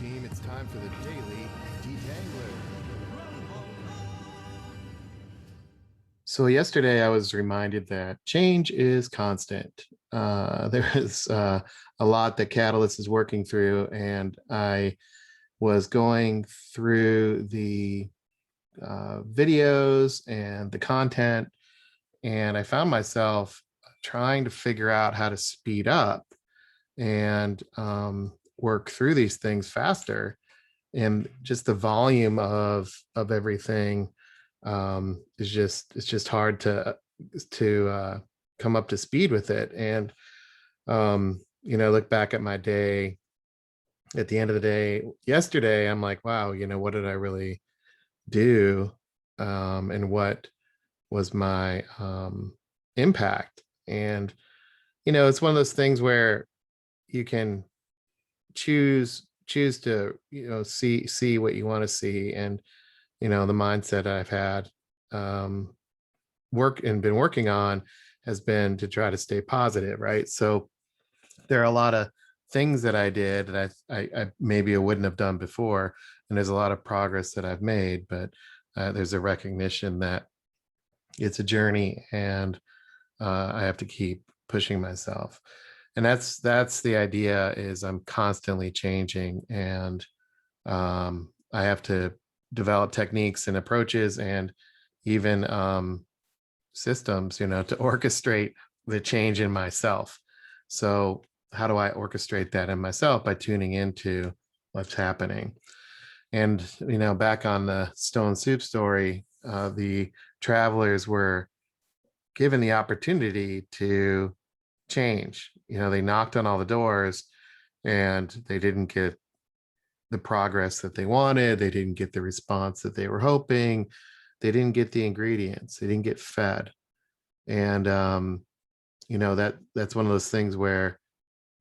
team, it's time for the Daily Detangler. So yesterday I was reminded that change is constant. There is a lot that Catalyst is working through, and I was going through the videos and the content, and I found myself trying to figure out how to speed up and work through these things faster, and just the volume of everything is just it's just hard to come up to speed with it. And look back at my day at the end of the day yesterday, I'm like, wow, what did I really do, and what was my impact? And it's one of those things where you can choose to see what you want to see. And the mindset I've had, um work and been working on, has been to try to stay positive, right? So there are a lot of things that I did that I maybe I wouldn't have done before, and there's a lot of progress that I've made, but there's a recognition that it's a journey, and I have to keep pushing myself. And that's the idea, is I'm constantly changing, and I have to develop techniques and approaches, and even systems, to orchestrate the change in myself. So how do I orchestrate that in myself? By tuning into what's happening. And back on the stone soup story, the travelers were given the opportunity to change. They knocked on all the doors, and they didn't get the progress that they wanted. They didn't get the response that they were hoping. They didn't get the ingredients. They didn't get fed. And that's one of those things where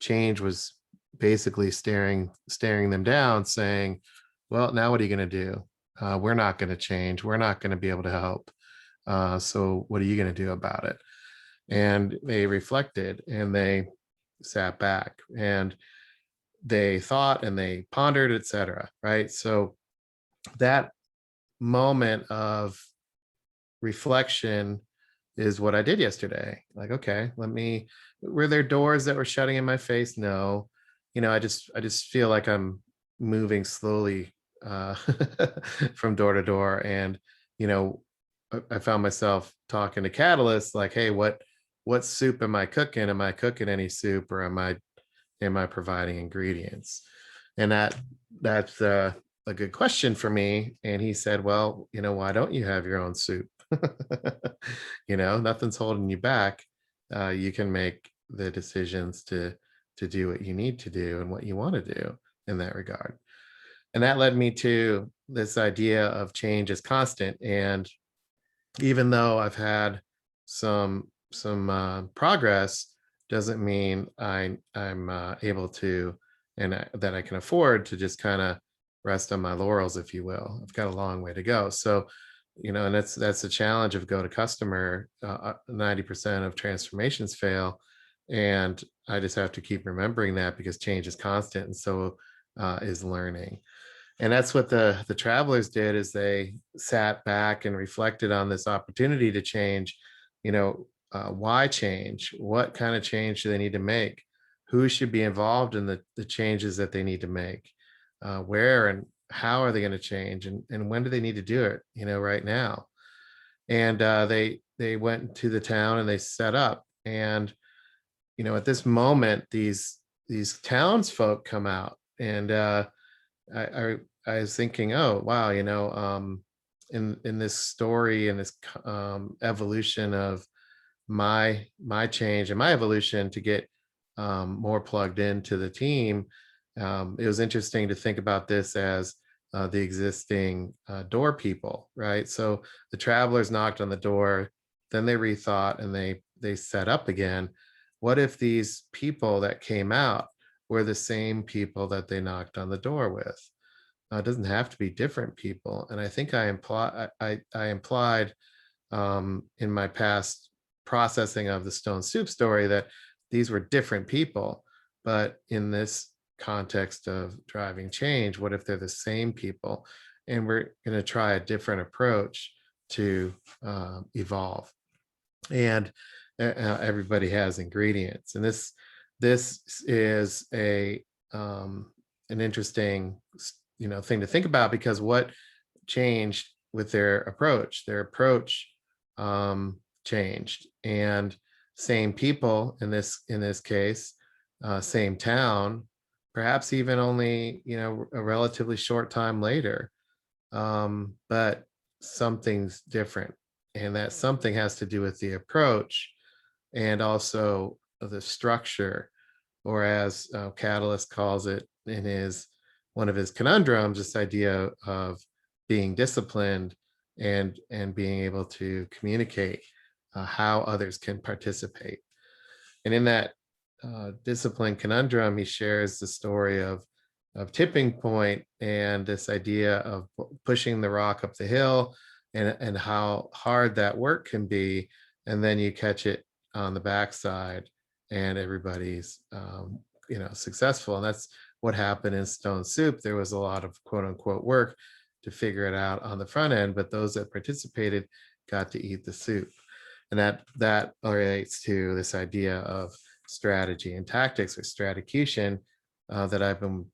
change was basically staring them down, saying, well, now what are you going to do? We're not going to change. We're not going to be able to help. So what are you going to do about it? And they reflected, and they sat back, and they thought, and they pondered, etc. Right? So that moment of reflection is what I did yesterday. Like, okay, were there doors that were shutting in my face? No. I just feel like I'm moving slowly uh from door to door. And you know I found myself talking to Catalyst, like, hey, what soup am I cooking? Am I cooking any soup, or am I providing ingredients? And that's a good question for me. And he said, well, why don't you have your own soup? Nothing's holding you back. You can make the decisions to do what you need to do and what you want to do in that regard. And that led me to this idea of change as constant. And even though I've had some progress, doesn't mean I'm able to, and that I can afford to just kind of rest on my laurels, if you will. I've got a long way to go. So, and that's the challenge of go to customer. 90% of transformations fail, and I just have to keep remembering that, because change is constant, and so is learning. And that's what the travelers did, is they sat back and reflected on this opportunity to change. Why change? What kind of change do they need to make? Who should be involved in the changes that they need to make? Where and how are they going to change? And when do they need to do it? Right now. And they went to the town, and they set up. And at this moment, these townsfolk come out. And I, I I was thinking, oh wow, in this story, and this evolution of my change and my evolution to get more plugged into the team. It was interesting to think about this as the existing door people, right? So the travelers knocked on the door, then they rethought, and they set up again. What if these people that came out were the same people that they knocked on the door with? It doesn't have to be different people. And I think I implied in my past processing of the stone soup story that these were different people. But in this context of driving change, what if they're the same people? And we're going to try a different approach to evolve. And everybody has ingredients. And this is an interesting thing to think about, because what changed with their approach? Their approach changed, and same people in this case, same town, perhaps even only a relatively short time later, but something's different, and that something has to do with the approach and also the structure, or as Catalyst calls it in his one of his conundrums, this idea of being disciplined and being able to communicate how others can participate. And in that discipline conundrum, he shares the story of tipping point and this idea of pushing the rock up the hill, and how hard that work can be, and then you catch it on the backside and everybody's successful. And that's what happened in Stone Soup. There was a lot of quote unquote work to figure it out on the front end, but those that participated got to eat the soup. And that relates to this idea of strategy and tactics, or stratocution, that I've been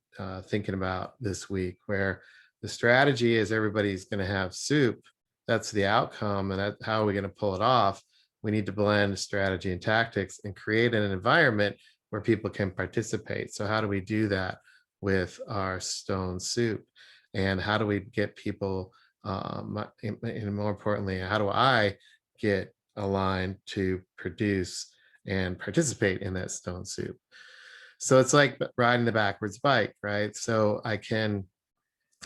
thinking about this week, where the strategy is everybody's going to have soup. That's the outcome. And how are we going to pull it off? We need to blend strategy and tactics and create an environment where people can participate. So how do we do that with our stone soup? And how do we get people, and more importantly, how do I get aligned to produce and participate in that stone soup? So it's like riding the backwards bike, right? So it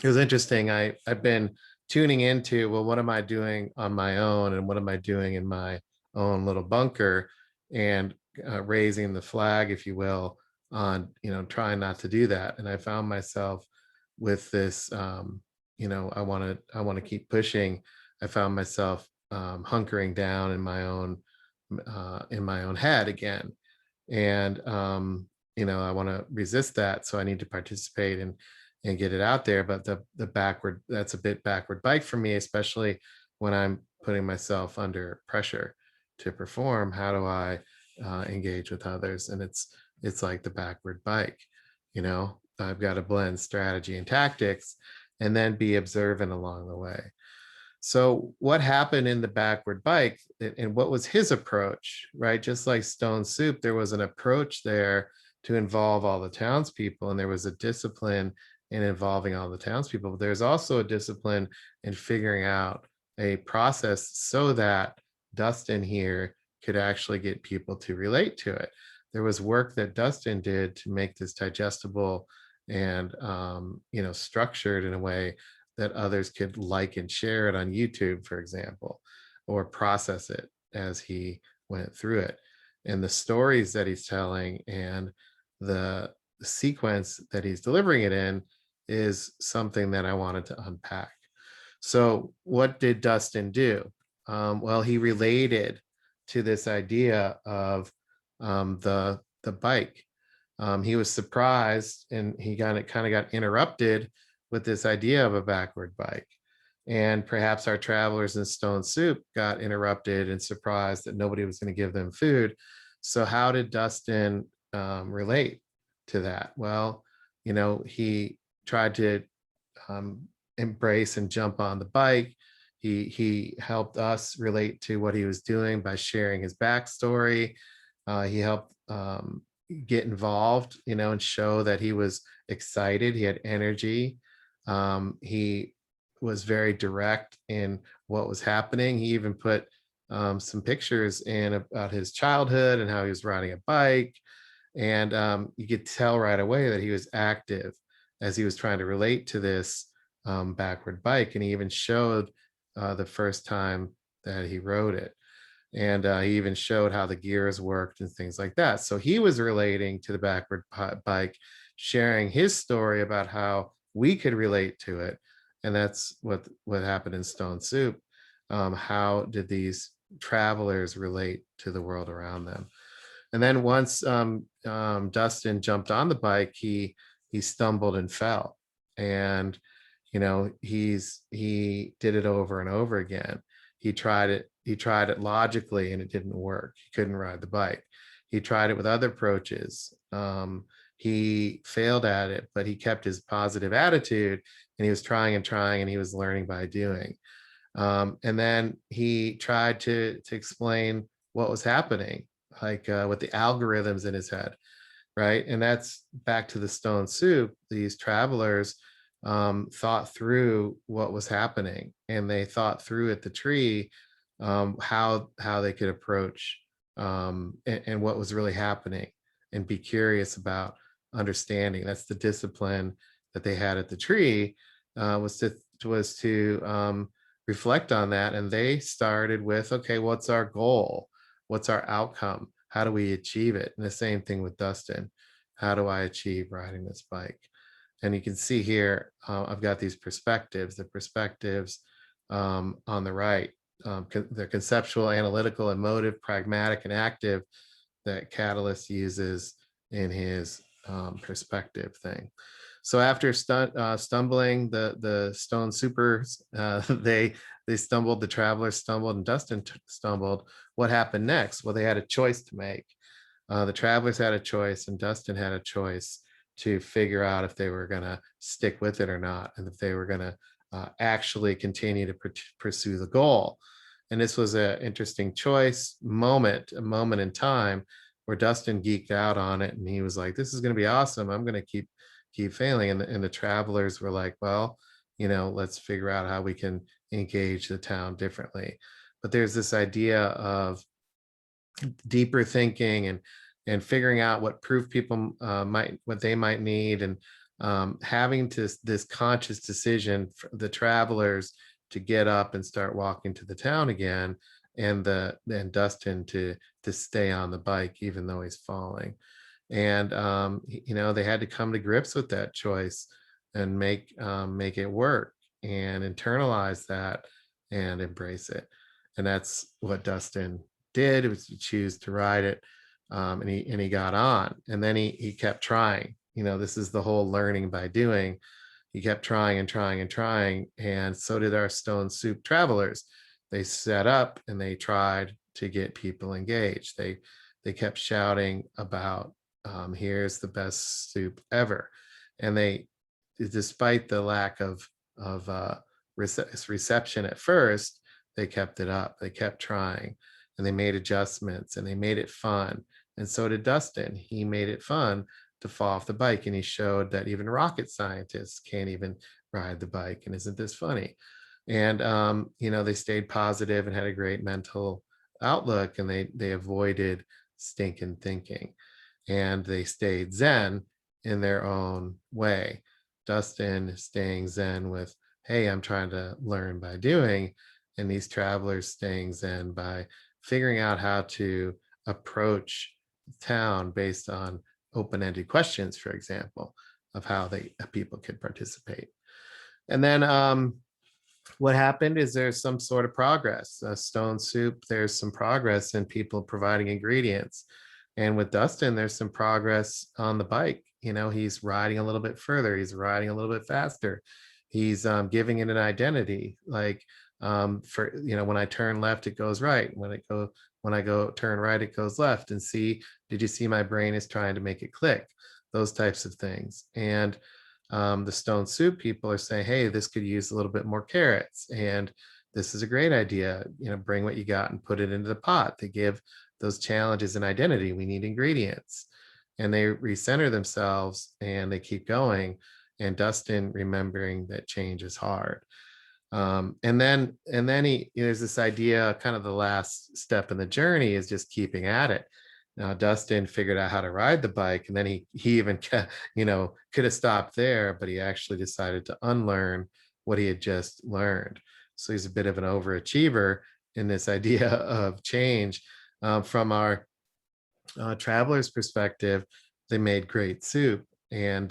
was interesting. I've been tuning into, well, what am I doing on my own, and what am I doing in my own little bunker, and raising the flag, if you will, on trying not to do that. And I found myself with this, I want to keep pushing. I found myself hunkering down in my own head again, and I want to resist that, so I need to participate and get it out there. But that's a bit backward bike for me, especially when I'm putting myself under pressure to perform. How do I engage with others? And it's like the backward bike. I've got to blend strategy and tactics, and then be observant along the way. So what happened in the backward bike, and what was his approach, right? Just like Stone Soup, there was an approach there to involve all the townspeople, and there was a discipline in involving all the townspeople. But there's also a discipline in figuring out a process so that Dustin here could actually get people to relate to it. There was work that Dustin did to make this digestible and structured in a way that others could like and share it on YouTube, for example, or process it as he went through it. And the stories that he's telling and the sequence that he's delivering it in is something that I wanted to unpack. So what did Dustin do? Well, he related to this idea of the bike. He was surprised, and he kind of got interrupted with this idea of a backward bike. And perhaps our travelers in Stone Soup got interrupted and surprised that nobody was going to give them food. So how did Dustin relate to that? Well, he tried to embrace and jump on the bike. He helped us relate to what he was doing by sharing his backstory. He helped get involved, and show that he was excited. He had energy. He was very direct in what was happening. He even put some pictures in about his childhood and how he was riding a bike. And you could tell right away that he was active as he was trying to relate to this backward bike. And he even showed the first time that he rode it. And he even showed how the gears worked and things like that. So he was relating to the backward bike, sharing his story about how we could relate to it. And that's what happened in Stone Soup. How did these travelers relate to the world around them? And then once Dustin jumped on the bike, he stumbled and fell. And he did it over and over again. He tried it logically and it didn't work. He couldn't ride the bike. He tried it with other approaches. He failed at it, but he kept his positive attitude, and he was trying and trying, and he was learning by doing. And then he tried to explain what was happening, like with the algorithms in his head, right? And that's back to the stone soup. These travelers thought through what was happening, and they thought through at the tree how they could approach and what was really happening, and be curious about understanding. That's the discipline that they had at the tree, was to reflect on that. And they started with, okay, what's our goal? What's our outcome? How do we achieve it? And the same thing with Dustin. How do I achieve riding this bike? And you can see here, I've got these perspectives. The perspectives on the right, they're conceptual, analytical, emotive, pragmatic, and active, that Catalyst uses in his perspective thing. So after stumbling, the stone supers, they stumbled, the travelers stumbled, and Dustin stumbled. What happened next? Well, they had a choice to make. The travelers had a choice, and Dustin had a choice to figure out if they were going to stick with it or not, and if they were going to actually continue to pursue the goal. And this was an interesting choice moment, a moment in time where Dustin geeked out on it, and he was like, "This is going to be awesome. I'm going to keep failing." And the travelers were like, "Well, let's figure out how we can engage the town differently." But there's this idea of deeper thinking and figuring out what proof people what they might need, and having this conscious decision for the travelers to get up and start walking to the town again, and Dustin to stay on the bike even though he's falling. And they had to come to grips with that choice and make it work, and internalize that and embrace it. And that's what Dustin did, was to choose to ride it. And he got on, and then he kept trying. This is the whole learning by doing. He kept trying and trying and trying, and so did our stone soup travelers. They set up and they tried to get people engaged. They kept shouting about, here's the best soup ever. And they, despite the lack of reception at first, they kept it up. They kept trying, and they made adjustments, and they made it fun. And so did Dustin. He made it fun to fall off the bike, and he showed that even rocket scientists can't even ride the bike. And isn't this funny? And they stayed positive and had a great mental outlook, and they avoided stinking thinking, and they stayed zen in their own way. Dustin staying zen with, hey, I'm trying to learn by doing, and these travelers staying zen by figuring out how to approach town based on open-ended questions, for example, of how people could participate. And then what happened is there's some sort of progress. Stone soup, there's some progress in people providing ingredients. And with Dustin, there's some progress on the bike. He's riding a little bit further. He's riding a little bit faster. He's giving it an identity. Like, when I turn left, it goes right. When I go turn right, it goes left. And see, did you see my brain is trying to make it click? Those types of things. And the stone soup people are saying, hey, this could use a little bit more carrots, and this is a great idea. Bring what you got and put it into the pot. They give those challenges an identity. We need ingredients, and they recenter themselves, and they keep going. And Dustin remembering that change is hard. And then there's this idea, kind of the last step in the journey is just keeping at it. Now, Dustin figured out how to ride the bike, and then he even could have stopped there, but he actually decided to unlearn what he had just learned. So he's a bit of an overachiever in this idea of change. From our traveler's perspective, they made great soup, and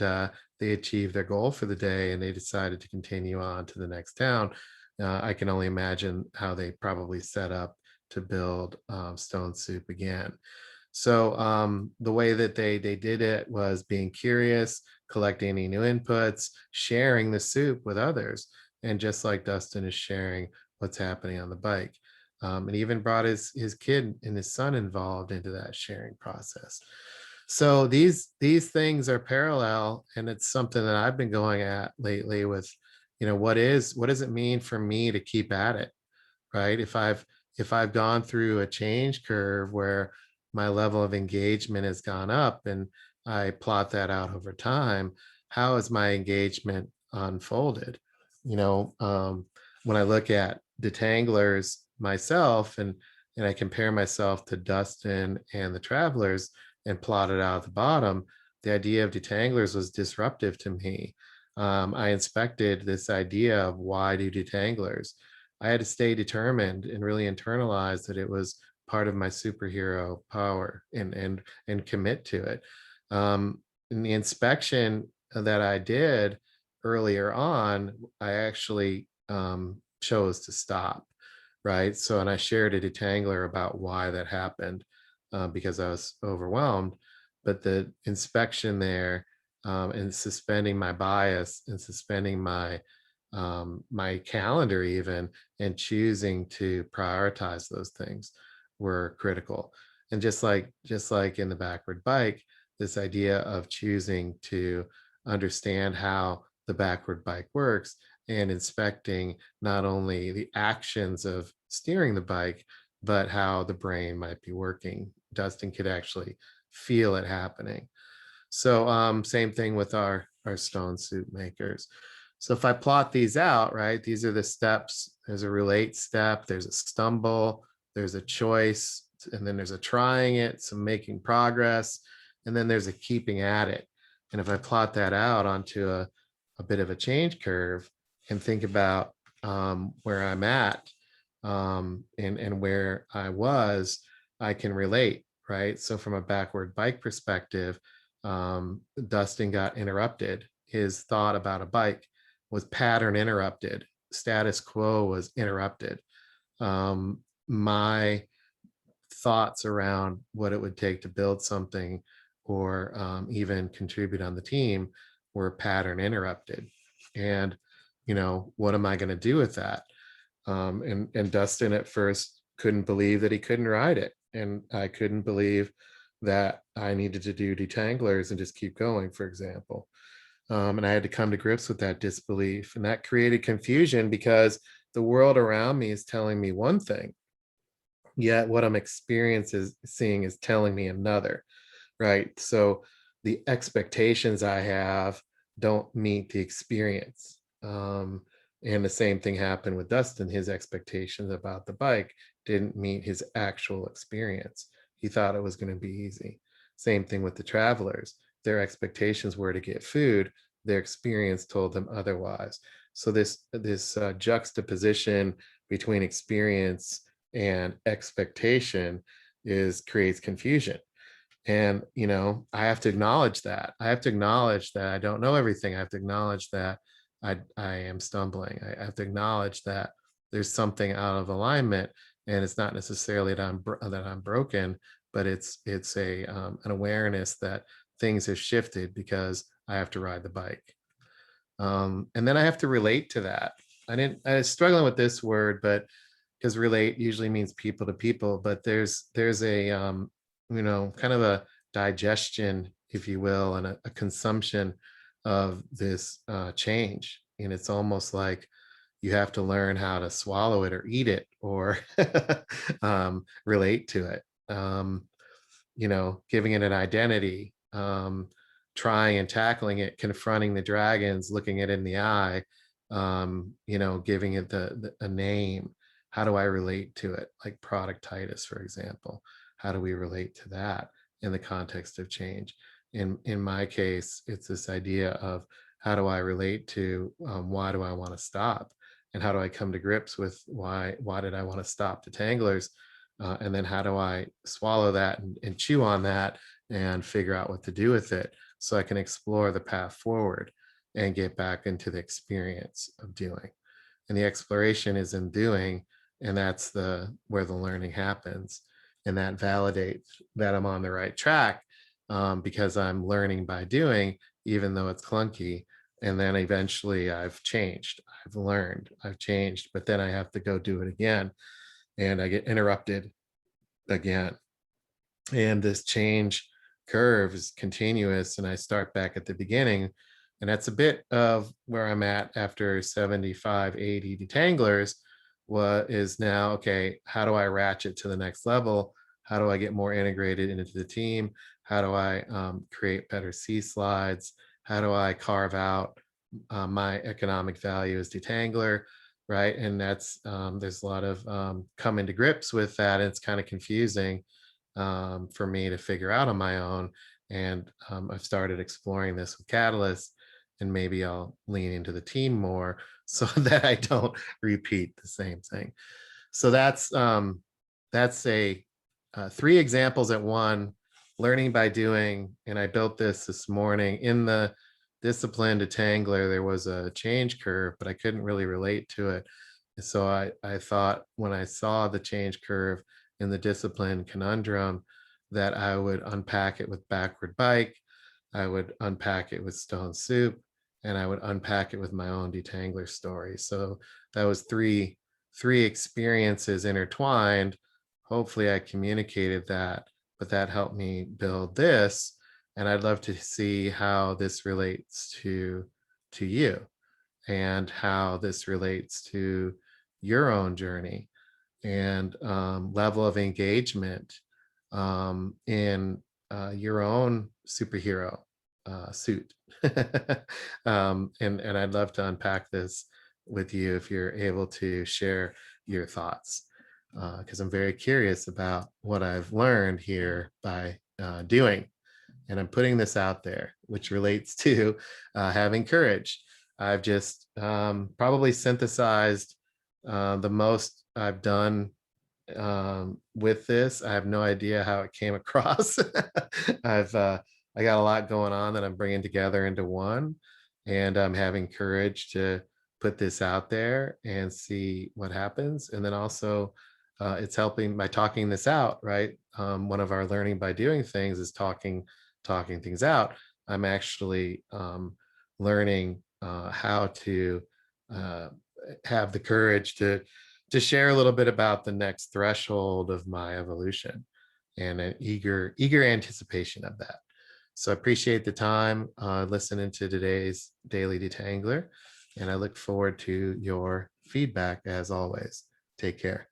they achieved their goal for the day, and they decided to continue on to the next town. I can only imagine how they probably set up to build stone soup again. So the way that they did it was being curious, collecting any new inputs, sharing the soup with others, and just like Dustin is sharing what's happening on the bike, and even brought his kid and his son involved into that sharing process. So these things are parallel, and it's something that I've been going at lately with, what does it mean for me to keep at it, right? If I've gone through a change curve where my level of engagement has gone up and I plot that out over time, how has my engagement unfolded? You know, when I look at detanglers myself and I compare myself to Dustin and the travelers and plot it out at the bottom, the idea of detanglers was disruptive to me. I inspected this idea of why do detanglers. I had to stay determined and really internalize that it was part of my superhero power and commit to it. In the inspection that I did earlier on, I actually chose to stop, right? So, and I shared a detangler about why that happened because I was overwhelmed. But the inspection there and suspending my bias and suspending my calendar even and choosing to prioritize those things were critical. And just like in the backward bike, this idea of choosing to understand how the backward bike works and inspecting not only the actions of steering the bike, but how the brain might be working. Dustin could actually feel it happening. So same thing with our stone soup makers. So if I plot these out, right, these are the steps. There's a relate step, there's a stumble, there's a choice, and then there's a trying it, some making progress, and then there's a keeping at it. And if I plot that out onto a bit of a change curve and think about where I'm at and where I was, I can relate, right? So from a backward bike perspective, Dustin got interrupted. His thought about a bike was pattern interrupted. Status quo was interrupted. My thoughts around what it would take to build something or even contribute on the team were pattern interrupted. And, what am I going to do with that? And Dustin at first couldn't believe that he couldn't ride it. And I couldn't believe that I needed to do detanglers and just keep going, for example. And I had to come to grips with that disbelief. And that created confusion because the world around me is telling me one thing, yet what I'm experiencing seeing is telling me another, right? So the expectations I have don't meet the experience. And the same thing happened with Dustin. His expectations about the bike didn't meet his actual experience. He thought it was going to be easy. Same thing with the travelers. Their expectations were to get food. Their experience told them otherwise. So this juxtaposition between experience and expectation is creates confusion. And I have to acknowledge that. I have to acknowledge that I don't know everything. I have to acknowledge that I am stumbling. I have to acknowledge that there's something out of alignment, and it's not necessarily that I'm broken, but it's a an awareness that things have shifted because I have to ride the bike. And then I have to relate to that. I was struggling with this word, but because relate usually means people to people, but there's a kind of a digestion, if you will, and a consumption of this change. And it's almost like you have to learn how to swallow it or eat it or relate to it. Giving it an identity, trying and tackling it, confronting the dragons, looking it in the eye, giving it a name. How do I relate to it? Like productitis, for example. How do we relate to that in the context of change? In my case, it's this idea of how do I relate to why do I want to stop? And how do I come to grips with why did I want to stop the tanglers? And then how do I swallow that and chew on that and figure out what to do with it so I can explore the path forward and get back into the experience of doing. And the exploration is in doing, and that's the where the learning happens. and that validates that I'm on the right track, because I'm learning by doing, even though it's clunky. And then eventually I've changed, I've learned, I've changed, but then I have to go do it again, and I get interrupted again. And this change curve is continuous, and I start back at the beginning. And that's a bit of where I'm at after 75, 80 detanglers. What is now, okay, how do I ratchet to the next level? How do I get more integrated into the team? How do I create better C slides? How do I carve out my economic value as detangler? Right. And that's, there's a lot of coming to grips with that. And it's kind of confusing for me to figure out on my own. And I've started exploring this with Catalyst, and maybe I'll lean into the team more so that I don't repeat the same thing. So that's a three examples at one, learning by doing. And I built this morning in the discipline detangler. There was a change curve, but I couldn't really relate to it. So I thought when I saw the change curve in the discipline conundrum that I would unpack it with backward bike, I would unpack it with stone soup, and I would unpack it with my own detangler story. So that was three experiences intertwined. Hopefully I communicated that, but that helped me build this. And I'd love to see how this relates to you, and how this relates to your own journey, and level of engagement in your own superhero suit. And I'd love to unpack this with you if you're able to share your thoughts, because I'm very curious about what I've learned here by doing. And I'm putting this out there, which relates to having courage. I've just probably synthesized the most I've done with this. I have no idea how it came across. I got a lot going on that I'm bringing together into one, and I'm having courage to put this out there and see what happens. And then also, it's helping by talking this out, right? One of our learning by doing things is talking things out. I'm actually learning how to uh, have the courage to share a little bit about the next threshold of my evolution, and an eager anticipation of that. So I appreciate the time listening to today's Daily Detangler, and I look forward to your feedback as always. Take care.